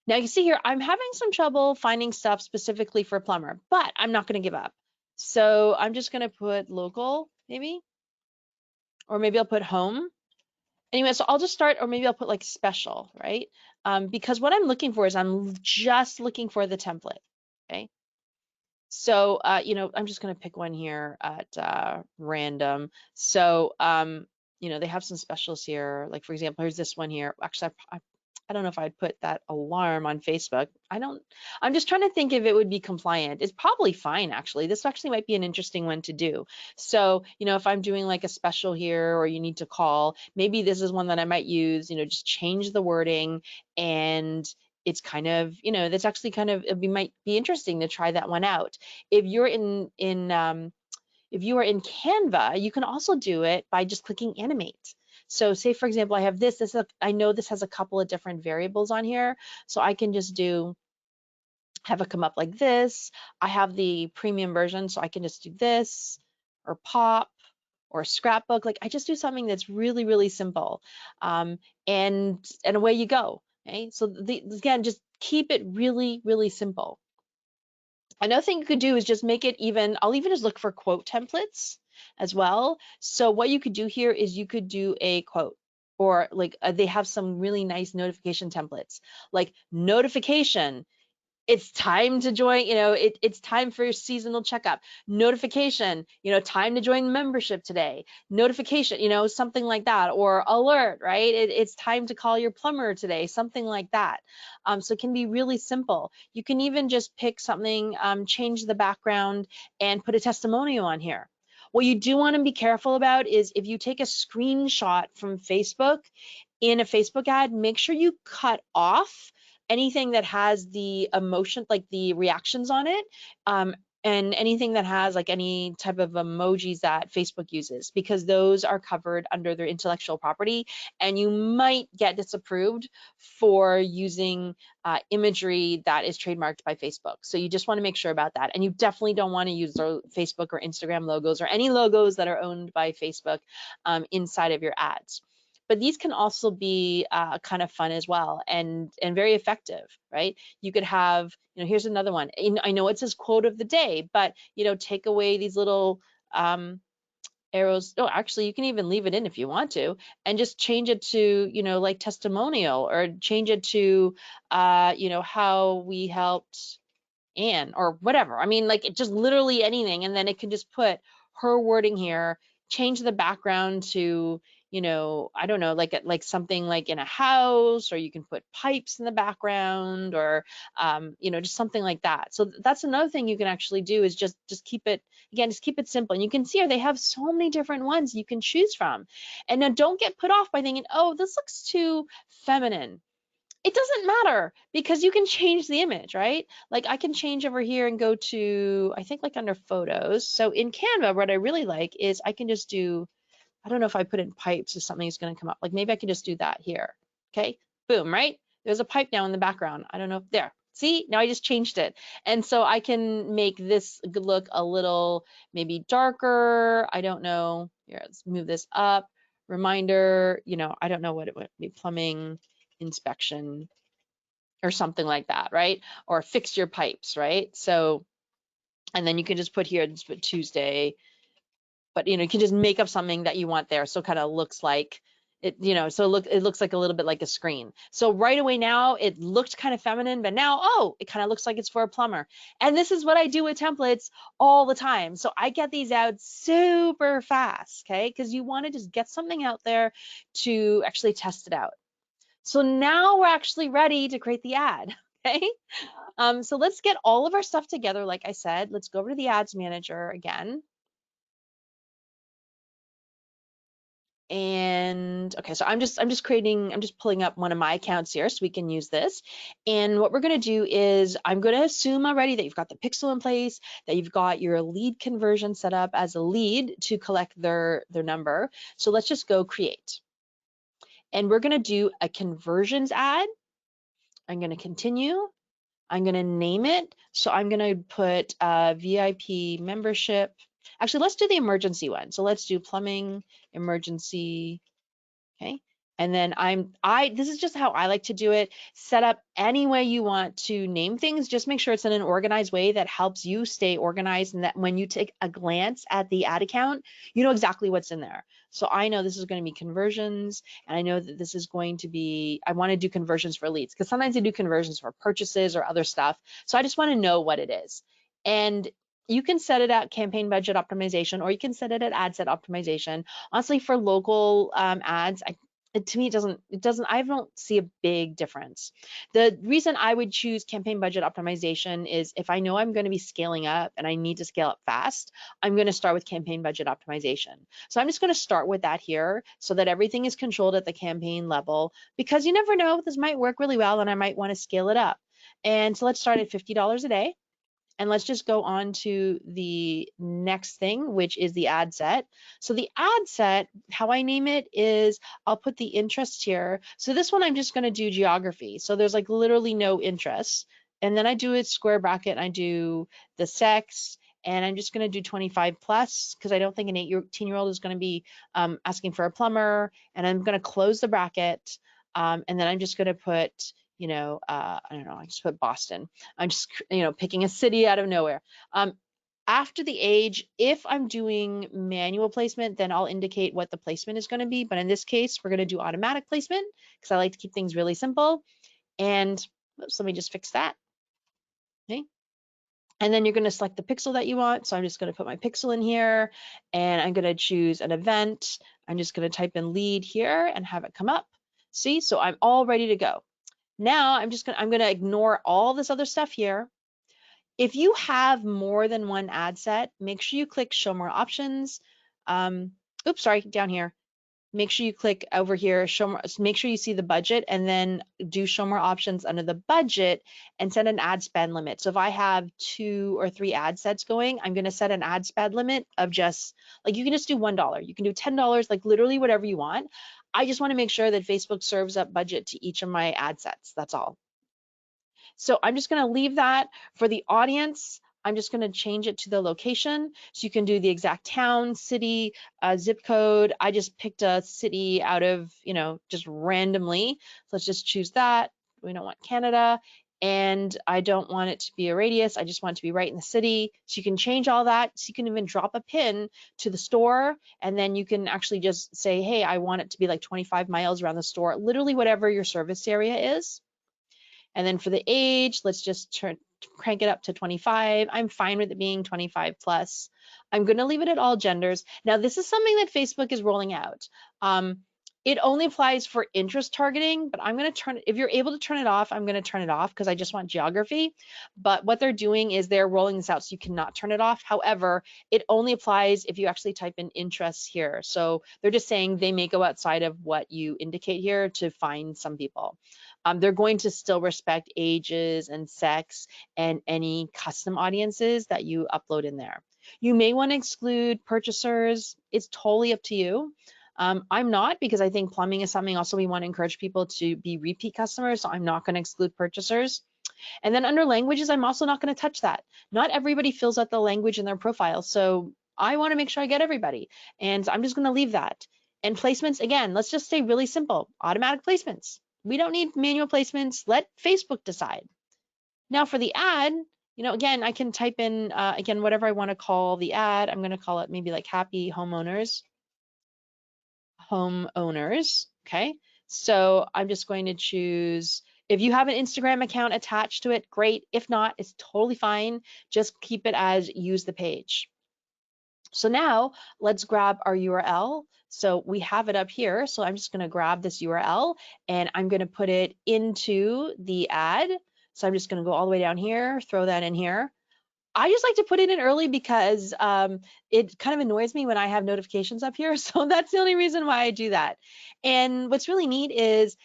Now you see here, I'm having some trouble finding stuff specifically for plumber, but I'm not going to give up. So I'm just going to put local, maybe, or maybe I'll put home. Anyway, so I'll just start, or maybe I'll put like special, right? Because what I'm looking for is I'm just looking for the template, okay? So, I'm just going to pick one here at random. So, they have some specials here. Like, for example, here's this one here. Actually, I don't know if I'd put that alarm on Facebook. I'm just trying to think if it would be compliant. It's probably fine, actually. This actually might be an interesting one to do. So, if I'm doing like a special here or you need to call, maybe this is one that I might use, just change the wording, and it's kind of, that's actually kind of, might be interesting to try that one out. If you're if you are in Canva, you can also do it by just clicking animate. So say, for example, I have I know this has a couple of different variables on here. So I can just have it come up like this. I have the premium version, so I can just do this or pop or scrapbook. Like, I just do something that's really, really simple. And away you go. Okay. So again, just keep it really, really simple. Another thing you could do is just make it even, I'll even just look for quote templates as well. So what you could do here is you could do a quote, or like they have some really nice notification templates, like notification, it's time to join, it's time for your seasonal checkup. Notification, time to join membership today. Notification, something like that. Or alert, right? It's time to call your plumber today, something like that. So it can be really simple. You can even just pick something, change the background, and put a testimonial on here. What you do want to be careful about is if you take a screenshot from Facebook in a Facebook ad, make sure you cut off anything that has the emotion, like the reactions on it, and anything that has like any type of emojis that Facebook uses, because those are covered under their intellectual property, and you might get disapproved for using imagery that is trademarked by Facebook. So you just want to make sure about that. And you definitely don't want to use their Facebook or Instagram logos or any logos that are owned by Facebook inside of your ads. But these can also be kind of fun as well, and very effective, right? You could have, here's another one. I know it says quote of the day, but take away these little arrows. Oh, actually, you can even leave it in if you want to, and just change it to, like testimonial, or change it to, how we helped Anne, or whatever. I mean, like, it just literally anything, and then it can just put her wording here, change the background to, I don't know, like something like in a house, or you can put pipes in the background, or just something like that. So that's another thing you can actually do, is just keep it, again, just keep it simple. And you can see here they have so many different ones you can choose from. And now don't get put off by thinking, oh, this looks too feminine. It doesn't matter, because you can change the image, right? Like, I can change over here and go to, I think, like under photos. So in Canva, what I really like is I can just do, I don't know if I put in pipes, if something is going to come up. Like, maybe I could just do that here. Okay, boom, right? There's a pipe now in the background. I don't know, there. See, now I just changed it. And so I can make this look a little maybe darker. I don't know. Here, let's move this up. Reminder, I don't know what it would be, plumbing inspection or something like that, right? Or fix your pipes, right? So, and then you can just put here, just put Tuesday, but you can just make up something that you want there. So it kind of looks like it, so it looks like a little bit like a screen. So right away now it looked kind of feminine, but now, oh, it kind of looks like it's for a plumber. And this is what I do with templates all the time. So I get these out super fast, okay? Because you want to just get something out there to actually test it out. So now we're actually ready to create the ad, okay? So let's get all of our stuff together. Like I said, let's go over to the ads manager again. And okay, so I'm just pulling up one of my accounts here so we can use this. And what we're going to do is I'm going to assume already that you've got the pixel in place, that you've got your lead conversion set up as a lead to collect their number. So let's just go create. And we're going to do a conversions ad. I'm going to continue. I'm going to name it. So I'm going to put VIP membership. Actually, let's do the emergency one. So let's do plumbing emergency. Okay. And then this is just how I like to do it. Set up any way you want to name things. Just make sure it's in an organized way that helps you stay organized, and that when you take a glance at the ad account, you know exactly what's in there. So I know this is going to be conversions, and I know that this is going to be, I want to do conversions for leads, because sometimes I do conversions for purchases or other stuff. So I just want to know what it is. And you can set it at campaign budget optimization, or you can set it at ad set optimization. Honestly, for local ads, to me, I don't see a big difference. The reason I would choose campaign budget optimization is if I know I'm going to be scaling up and I need to scale up fast, I'm going to start with campaign budget optimization. So I'm just going to start with that here so that everything is controlled at the campaign level, because you never know, this might work really well and I might want to scale it up. And so let's start at $50 a day. And let's just go on to the next thing, which is the ad set. So the ad set, how I name it is I'll put the interest here. So this one I'm just going to do geography. So there's like literally no interest. And then I do a square bracket and I do the sex. And I'm just going to do 25 plus because I don't think an 18-year-old is going to be asking for a plumber. And I'm going to close the bracket. And then I'm just going to put, I don't know, I just put Boston. I'm just, picking a city out of nowhere. After the age, if I'm doing manual placement, then I'll indicate what the placement is going to be. But in this case, we're going to do automatic placement because I like to keep things really simple. And oops, let me just fix that. Okay. And then you're going to select the pixel that you want. So I'm just going to put my pixel in here and I'm going to choose an event. I'm just going to type in lead here and have it come up. See, so I'm all ready to go. Now I'm going to ignore all this other stuff here. If you have more than one ad set, make sure you click show more options. Oops, sorry, down here. Make sure you click over here, make sure you see the budget and then do show more options under the budget and set an ad spend limit. So if I have 2 or 3 ad sets going, I'm going to set an ad spend limit of just like, you can just do $1. You can do $10, like literally whatever you want. I just want to make sure that Facebook serves up budget to each of my ad sets. That's all. So I'm just going to leave that for the audience. I'm just going to change it to the location. So you can do the exact town, city, zip code. I just picked a city out of, just randomly. So let's just choose that. We don't want Canada. And I don't want it to be a radius. I just want it to be right in the city. So you can change all that. So you can even drop a pin to the store. And then you can actually just say, hey, I want it to be like 25 miles around the store, literally whatever your service area is. And then for the age, let's just crank it up to 25. I'm fine with it being 25 plus. I'm going to leave it at all genders. Now, this is something that Facebook is rolling out. It only applies for interest targeting, but I'm going to turn it, if you're able to turn it off, I'm going to turn it off because I just want geography. But what they're doing is they're rolling this out so you cannot turn it off. However, it only applies if you actually type in interests here. So they're just saying they may go outside of what you indicate here to find some people. They're going to still respect ages and sex and any custom audiences that you upload in there. You may want to exclude purchasers. It's totally up to you. I'm not, because I think plumbing is something also we want to encourage people to be repeat customers. So I'm not going to exclude purchasers. And then under languages, I'm also not going to touch that. Not everybody fills out the language in their profile. So I want to make sure I get everybody. And I'm just going to leave that. And placements, again, let's just say really simple, automatic placements. We don't need manual placements. Let Facebook decide. Now for the ad, again, I can type in, again, whatever I want to call the ad. I'm going to call it maybe like happy homeowners. Okay. So I'm just going to choose, if you have an Instagram account attached to it, great. If not, it's totally fine. Just keep it as use the page. So now let's grab our URL. So we have it up here. So I'm just going to grab this URL and I'm going to put it into the ad. So I'm just going to go all the way down here, throw that in here. I just like to put it in early because it kind of annoys me when I have notifications up here. So that's the only reason why I do that. And what's really neat is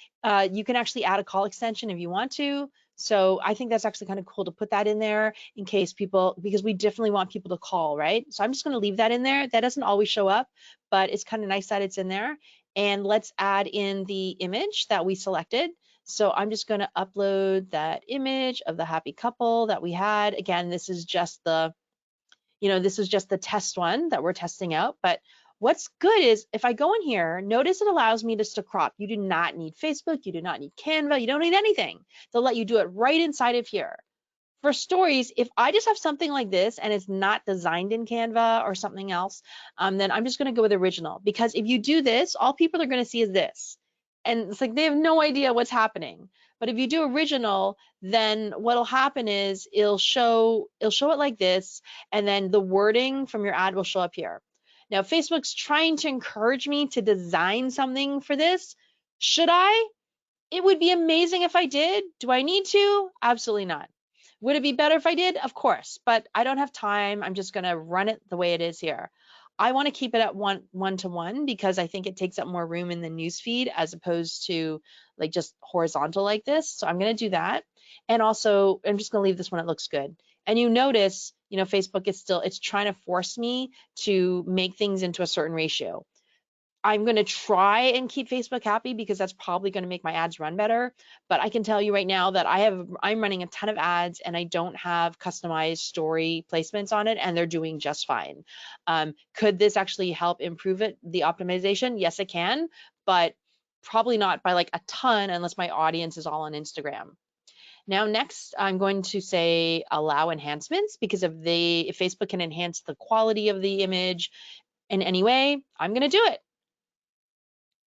you can actually add a call extension if you want to. So I think that's actually kind of cool to put that in there in case people, because we definitely want people to call, right? So I'm just going to leave that in there. That doesn't always show up, but it's kind of nice that it's in there. And let's add in the image that we selected. So I'm just going to upload that image of the happy couple that we had. Again, this is just the, this is just the test one that we're testing out. But what's good is if I go in here, notice it allows me just to crop. You do not need Facebook. You do not need Canva. You don't need anything. They'll let you do it right inside of here. For stories, if I just have something like this and it's not designed in Canva or something else, then I'm just going to go with original. Because if you do this, all people are going to see is this. And it's like they have no idea what's happening. But if you do original, then what'll happen is it'll show it like this, and then the wording from your ad will show up here. Now, Facebook's trying to encourage me to design something for this, Should I? It would be amazing if I did. Do I need to? Absolutely not. Would it be better if I did? Of course, but I don't have time. I'm just going to run it the way it is here. I want to keep it at one to one because I think it takes up more room in the newsfeed as opposed to like just horizontal like this. So I'm going to do that. And also, I'm just going to leave this when it looks good. And you notice, Facebook is still, it's trying to force me to make things into a certain ratio. I'm going to try and keep Facebook happy because that's probably going to make my ads run better. But I can tell you right now that I'm running a ton of ads and I don't have customized story placements on it, and they're doing just fine. Could this actually help improve the optimization? Yes, it can, but probably not by like a ton unless my audience is all on Instagram. Now, next, I'm going to say allow enhancements because if Facebook can enhance the quality of the image in any way, I'm going to do it.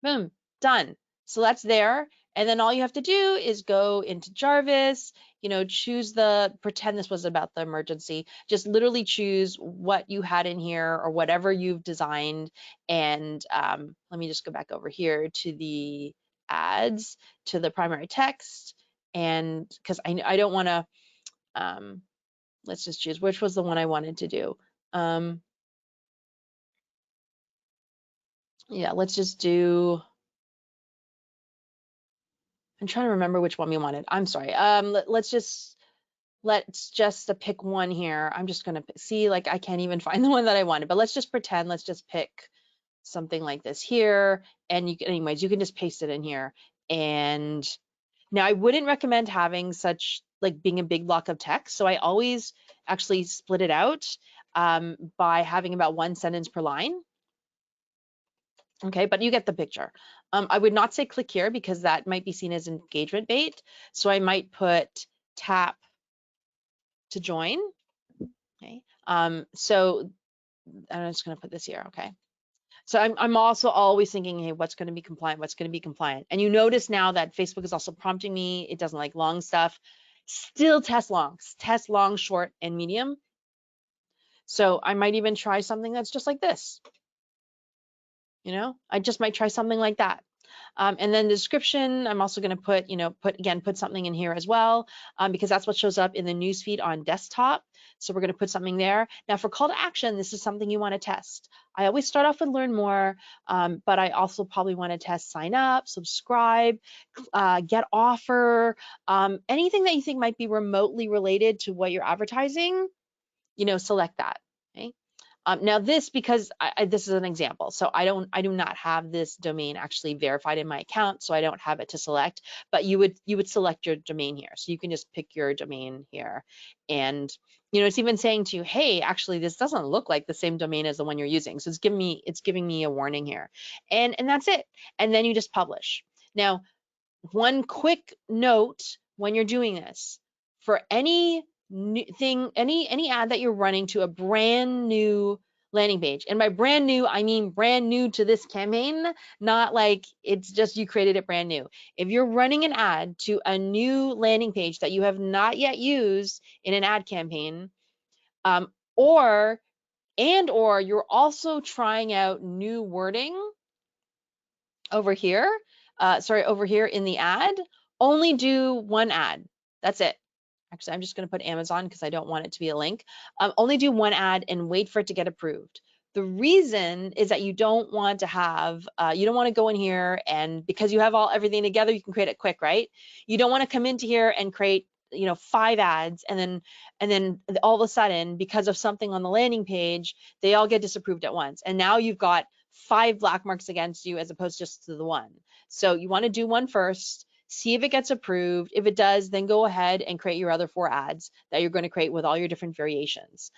Boom, done. So that's there. And then all you have to do is go into Jarvis, choose pretend this was about the emergency. Just literally choose what you had in here or whatever you've designed. And let me just go back over here to the ads, to the primary text. And because I don't want to, let's just choose which was the one I wanted to do. Yeah, let's just do. I'm trying to remember which one we wanted. I'm sorry. Let's just pick one here. I'm just gonna see, like, I can't even find the one that I wanted, but let's just pretend. Let's just pick something like this here, and anyways, you can just paste it in here. And now I wouldn't recommend having such like being a big block of text, so I always actually split it out by having about one sentence per line. Okay, but you get the picture. I would not say click here because that might be seen as engagement bait. So I might put tap to join. Okay. So I'm just going to put this here. Okay. So I'm also always thinking, hey, what's going to be compliant? What's going to be compliant? And you notice now that Facebook is also prompting me. It doesn't like long stuff. Still test long, short, and medium. So I might even try something that's just like this. I just might try something like that. And then the description, I'm also going to put something in here as well, because that's what shows up in the newsfeed on desktop. So we're going to put something there. Now for call to action, this is something you want to test. I always start off with learn more, but I also probably want to test sign up, subscribe, get offer, anything that you think might be remotely related to what you're advertising, select that. Okay. Now this, because this is an example, so I do not have this domain actually verified in my account, so I don't have it to select, but you would select your domain here. So you can just pick your domain here. And it's even saying to you, hey, actually this doesn't look like the same domain as the one you're using. So it's giving me a warning here. And that's it. And then you just publish. Now, one quick note when you're doing this, for any new thing, any ad that you're running to a brand new landing page, and by brand new I mean brand new to this campaign, not like it's just you created it brand new. If you're running an ad to a new landing page that you have not yet used in an ad campaign, or you're also trying out new wording over here, over here in the ad, only do one ad. That's it. Actually, I'm just going to put Amazon because I don't want it to be a link. Only do one ad and wait for it to get approved. The reason is that you don't want to have, you don't want to go in here and because you have everything together, you can create it quick, right? You don't want to come into here and create 5 ads and then all of a sudden, because of something on the landing page, they all get disapproved at once. And now you've got 5 black marks against you as opposed just to the one. So you want to do one first, see if it gets approved. If it does, then go ahead and create your other 4 ads that you're going to create with all your different variations.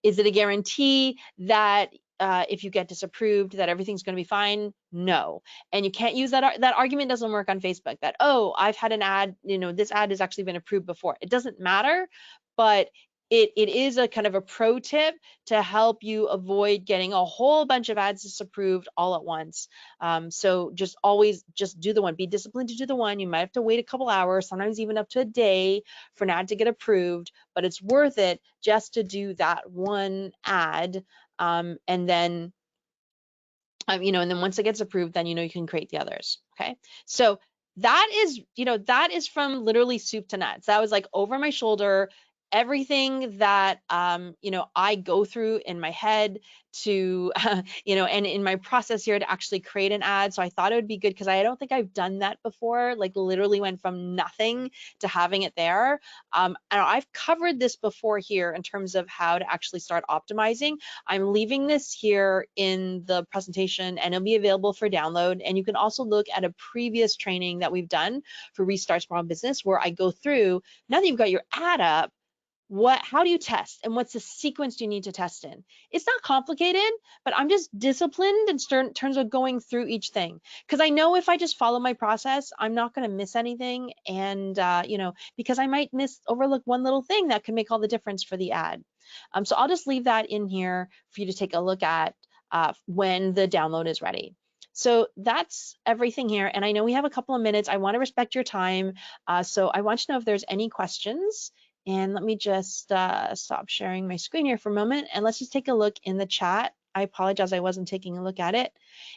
Is it a guarantee that if you get disapproved that everything's going to be fine? No. And you can't use that argument doesn't work on Facebook that, oh, I've had an ad, this ad has actually been approved before. It doesn't matter, but it is a kind of a pro tip to help you avoid getting a whole bunch of ads disapproved all at once. So just always just do the one. Be disciplined to do the one. You might have to wait a couple hours, sometimes even up to a day for an ad to get approved, but it's worth it just to do that one ad. And then And then once it gets approved, then, you can create the others. Okay. So that is from literally soup to nuts. That was like over my shoulder, everything that, I go through in my head to, and in my process here to actually create an ad. So I thought it would be good because I don't think I've done that before, like literally went from nothing to having it there. And I've covered this before here in terms of how to actually start optimizing. I'm leaving this here in the presentation and it'll be available for download. And you can also look at a previous training that we've done for Restart Small Business where I go through, now that you've got your ad up, how do you test and what's the sequence you need to test in? It's not complicated, but I'm just disciplined in terms of going through each thing. Because I know if I just follow my process, I'm not going to miss anything. And, because I might overlook one little thing that can make all the difference for the ad. So I'll just leave that in here for you to take a look at when the download is ready. So that's everything here. And I know we have a couple of minutes. I want to respect your time. So I want you to know if there's any questions. And let me just stop sharing my screen here for a moment. And let's just take a look in the chat. I apologize, I wasn't taking a look at it.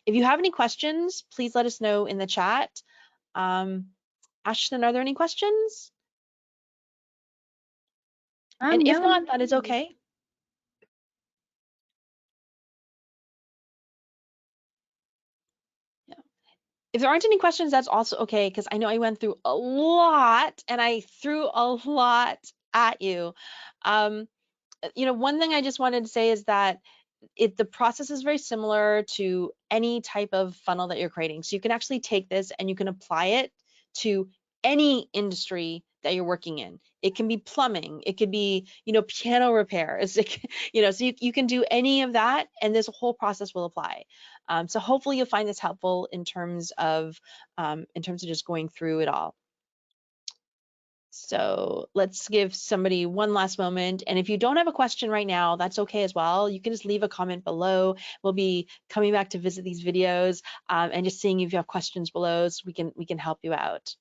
If you have any questions, please let us know in the chat. Ashton, are there any questions? And if not, that is okay. If there aren't any questions, that's also okay, because I know I went through a lot and I threw a lot at you. One thing I just wanted to say is that the process is very similar to any type of funnel that you're creating. So you can actually take this and you can apply it to any industry that you're working in. It can be plumbing, it could be, piano repairs, so you can do any of that and this whole process will apply. So hopefully you'll find this helpful in terms of just going through it all. So let's give somebody one last moment. And if you don't have a question right now, that's okay as well. You can just leave a comment below. We'll be coming back to visit these videos and just seeing if you have questions below so we can help you out.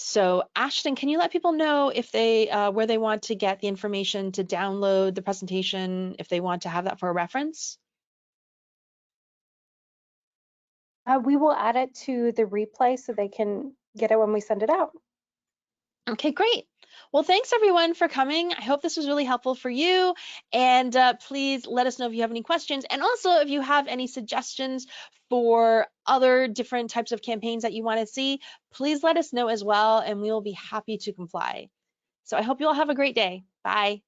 So Ashton, can you let people know if they where they want to get the information to download the presentation, if they want to have that for a reference? We will add it to the replay so they can get it when we send it out. Okay, great. Well, thanks everyone for coming. I hope this was really helpful for you. And please let us know if you have any questions. And also if you have any suggestions for other different types of campaigns that you want to see, please let us know as well, and we will be happy to comply. So I hope you all have a great day. Bye.